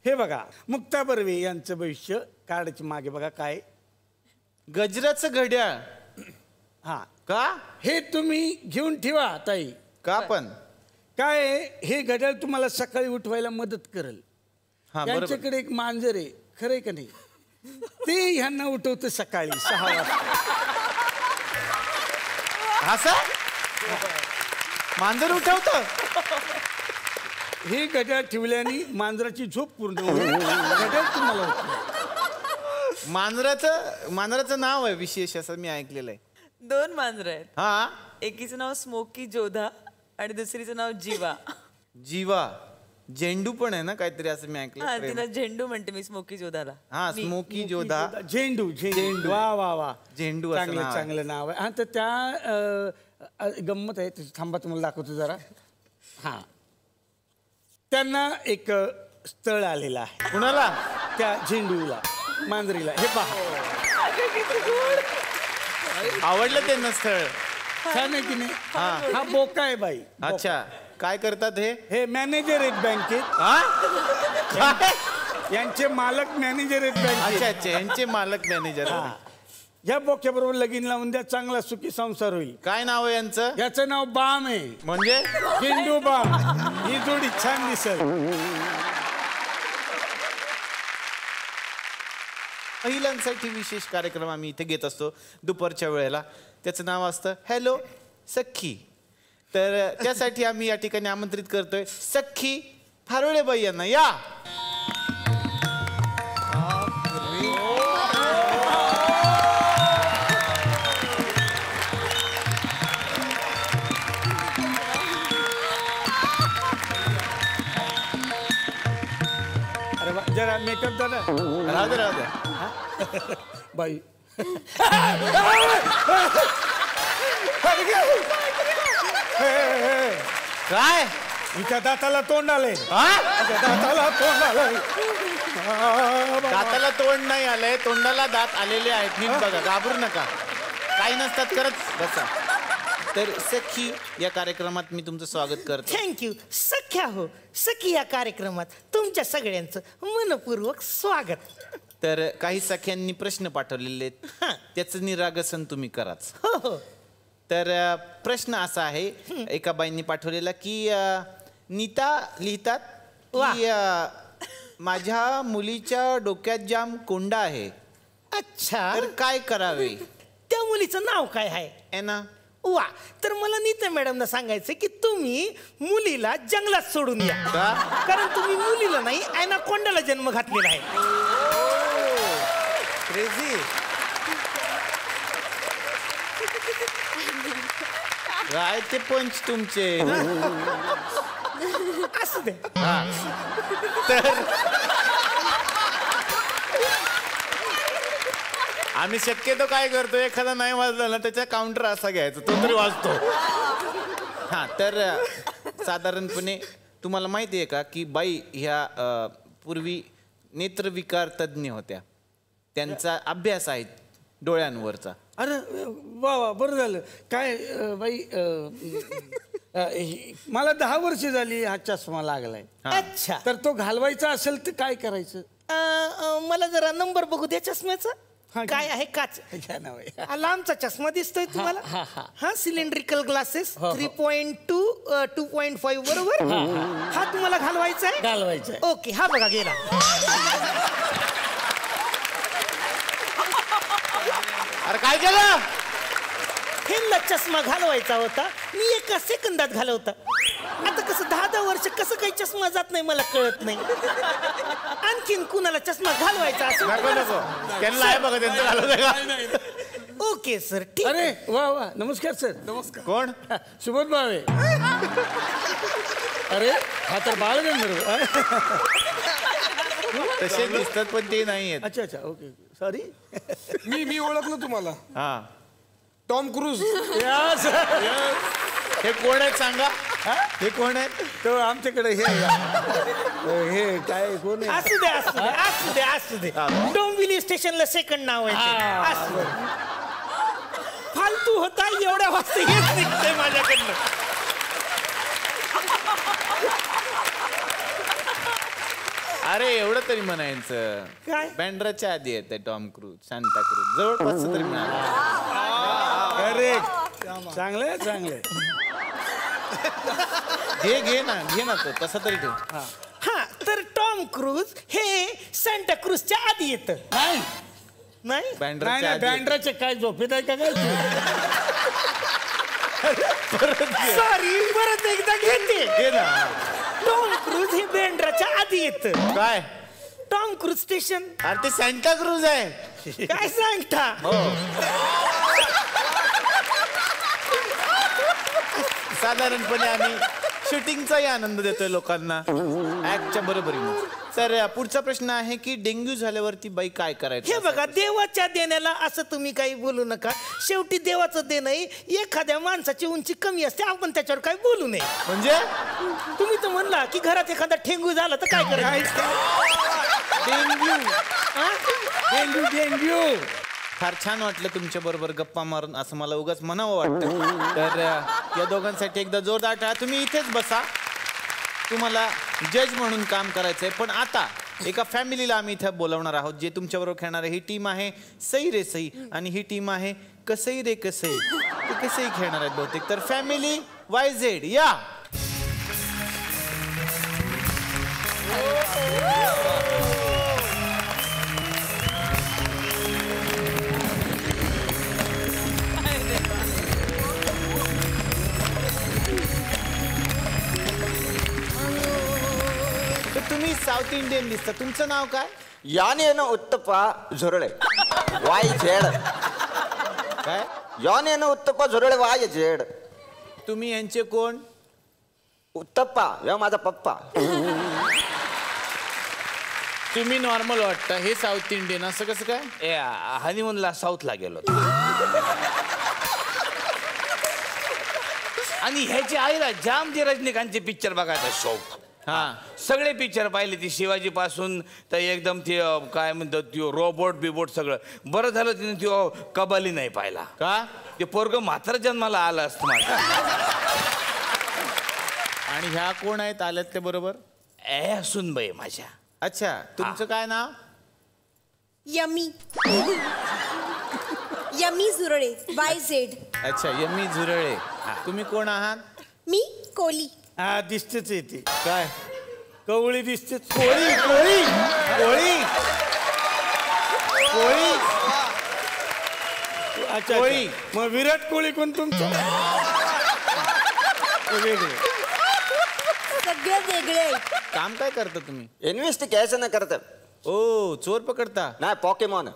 हे बघा मुक्ता बर्वे यांचं भविष्य कार्डच्या मागे बघा काय गजराचं घड्याळ. हा का हे तुम्ही घेऊन ठेवा ताई. का पण काय हे घड्याळ तुम्हाला सकाळी उठवायला मदत करेल. हा बरोबर. त्यांच्याकडे एक मांजर आहे खरंय का नाही ते ह्यांना उठवतं सकाळी 6 वाजता. असं मांजर उठवतं. हे घड्याळ ठेवल्याने मांजराची झोप पूर्ण होईल. घड्याळ तुम्हाला उठवेल. मांजराचं नाव आहे विशेष असं मी ऐकलेलं आहे. 2 मांजर आहेत. हा एकीचं नाव स्मोकी जोधा आणि दुसरीचं नाव जीवा. जीवा झेंडू पण आहे ना काहीतरी असं मी हा ऐकलं. तिला झेंडू म्हणते मी स्मोकी जोधाला. हा स्मोकी जोधा. झेंडू झेंडू वा वा वा झेंडू असं नाव आहे. चांगलं नाव आहे. हा तर त्या गंमत आहे थांबा तुम्हाला दाखवतो जरा. हा त्यांना एक स्थळ आलेलं आहे. कुणाला? त्या झेंडूला मांजरीला. हे पहा आवडलं त्यांना स्थळ. छान आहे की नाही. हा बोका आहे बाई. अच्छा काय करतात हे? हे मॅनेजर आहेत बँकेत. यांचे मालक मॅनेजर आहेत बँकेत. अच्छा अच्छा यांचे मालक मॅनेजर. या बोक्याबरोबर लगीन लावून द्या चांगला सुखी संसार होईल. काय नाव आहे यांचं? याचं नाव बाम आहे. म्हणजे झेंडू बाम. ही जोडी छान दिसेल. महिलांसाठी विशेष कार्यक्रम आम्ही इथे घेत असतो दुपारच्या वेळेला. त्याचं नाव असतं हॅलो सख्खी. तर त्यासाठी आम्ही या ठिकाणी आमंत्रित करतोय सख्खी फारोळेबाई यांना. या अरे वा जरा मेकअप झाला. राहू दे बाई काय हिच्या दाताला तोंड आलंय. दाताला दाताला तोंड नाही आलंय तोंडाला दात आलेले आहेत. नीट बघा घाबरू नका काही नसतात करत बसा. तर सखी या कार्यक्रमात मी तुमचं स्वागत करतो. थँक्यू. सख्या हो सखी या कार्यक्रमात तुमच्या सगळ्यांचं मनपूर्वक स्वागत. तर काही सख्यांनी प्रश्न पाठवलेले आहेत त्याचं निरागसन तुम्ही कराच. हो हो. तर प्रश्न असा आहे एका बाईंनी पाठवलेला की नीता लिहितात की माझ्या मुलीच्या डोक्यात जाम कोंडा आहे. अच्छा तर काय करावे? त्या मुलीचं नाव काय आहे? एना. वा तर मला नीता मॅडमना सांगायचं की तुम्ही मुलीला जंगलात सोडून द्या. कारण तुम्ही मुलीला नाही ॲनाकोंडाला जन्म घातलेला आहे. क्रेझी. काय ते पंच तुमचे. असू दे. तर आम्ही शक्यतो काय करतो एखादा नाही वाजला ना त्याचा काउंटर असा घ्यायचा तो तरी वाजतो. हा तर साधारणपणे तुम्हाला माहिती आहे का की बाई ह्या पूर्वी नेत्रविकार तज्ज्ञ होत्या. त्यांचा अभ्यास आहे डोळ्यांवरचा. अरे वा वा बरं झालं. काय बाई मला 10 वर्ष झाली हा चष्मा लागलाय. अच्छा तर तो घालवायचा असेल तर काय करायचं? मला जरा नंबर बघू द्या चष्म्याचा. काय आहे? काच. नाव आहे. लांबचा चष्मा दिसतोय तुम्हाला? हा सिलेंड्रिकल ग्लासेस 3.2 2.5 बरोबर. हा तुम्हाला घालवायचा आहे? घालवायचा. ओके हा बघा गेला. अरे काय केलं? ह्यांना चष्मा घालवायचा होता मी एका सेकंदात घालवता. आता कसं 10 वर्ष कसं काही चष्मा जात नाही मला कळत नाही. आणखीन कुणाला चष्मा घालवायचा असेल त्यांना आहे बघा त्यांचं घालवलं का? ओके सर ठीक. अरे वा वा नमस्कार सर. नमस्कार. कोण? सुबोध भावे. अरे हा तर बाळगंधर्व. तसे दिसतात पण ते नाही आहेत. अच्छा अच्छा ओके सॉरी. मी ओळखलं तुम्हाला. हा टॉम क्रूज. हे कोण आहेत सांगा? हे कोण आहेत? तो आमच्याकडे हे काय कोण आहे? असू दे असू दे असू दे असू दे. डोंबिवली स्टेशनला सेकंड नाव आहे. असू दे. फालतू होता एवढ्या वाजता हेच निघतंय माझ्याकडनं. अरे एवढं तरी म्हणायचं काय? बँड्राच्या आधी येते टॉम क्रूज सांता क्रूज जवळपास तरी मिळालं. करेक्ट चांगलंय चांगलंय. घे ना तो तसा तरी ठेव. हा तर टॉम क्रूज हे सांता क्रूजच्या आधी येतं. नाही नाही नाही बँड्राच्या नाही आधी येतं. बँड्राचे काय झोपेत आहे का काय सॉरी परत एकदा घेते. घे ना. टॉम क्रूज हे बँड्राच्या आधी येतं. काय टॉम क्रूज स्टेशन. अरे ते सांता क्रूज आहे. काय सांगता? साधारणपणे आम्ही शूटिंगचाही आनंद देतोय लोकांना ऍक्टच्या बरोबरीने. तर पुढचा प्रश्न आहे की डेंग्यू झाल्यावरती बाई काय हे करायचं. बघा देवाच्या देण्याला असं तुम्ही काही बोलू नका. शेवटी देवाचं देणं आहे. एखाद्या माणसाची उंची कमी असते आपण त्याच्यावर काही बोलू नये. म्हणजे तुम्ही तर म्हणला की घरात एखादा ठेंगू झाला तर काय करायचं? डेंग्यू. Dengue dengue. फार छान वाटलं तुमच्या बरोबर गप्पा मारून असं मला उगाच म्हणावं वाटतं. तर या दोघांसाठी एकदा जोरदार टाळ्या. तुम्ही इथेच बसा. तुम्हाला जज म्हणून काम करायचंय. पण आता एका फॅमिलीला आम्ही इथे बोलवणार आहोत जे तुमच्याबरोबर खेळणार आहे. ही टीम आहे सई रे सई आणि ही टीम आहे कसई रे कसई. ते कसई खेळणार आहेत बहुतेक. तर फॅमिली YZ या. तुम्ही साऊथ इंडियन दिसता. तुमचं नाव काय. यानेनं उत्तप्पा झुरळे YZ. काय यानेनं उत्तप्पा झुरळे YZ. तुम्ही यांचे कोण. उत्तप्पा या माझा पप्पा. तुम्ही नॉर्मल वाटता. हे साऊथ इंडियन असं कसं काय. हनीमूनला साऊथला गेलो आणि ह्याची आईला जाम ते रजनीकांतचे पिक्चर बघायचा शौक. हा सगळे पिक्चर पाहिले ती शिवाजी पासून तर एकदम ते काय म्हणतात त्यो रोबोट बिबोट सगळं. बरं झालं तिने त्यो कबाली नाही पाहिला. का. ते पोरग म्हातारा जन्माला आलं असतं माझं. आणि ह्या कोण आहेत आल्यात ते बरोबर. सुनबाई माझ्या. अच्छा तुमचं काय नाव. यमी यमी झुरळे YZ. अच्छा यमी झुरळे. तुम्ही कोण आहात. मी कोली. हा दिसतेच येते काय कवळी दिसते. कोळी कोळी कोळी कोळी. अच्छा कोळी. मग विराट कोळी कोण तुमचं. वेगळे सगळे वेगळे. काम काय करता तुम्ही. इन्व्हेस्टिगेशन करत. ओ चोर पकडता. नाही पॉकेमॉन.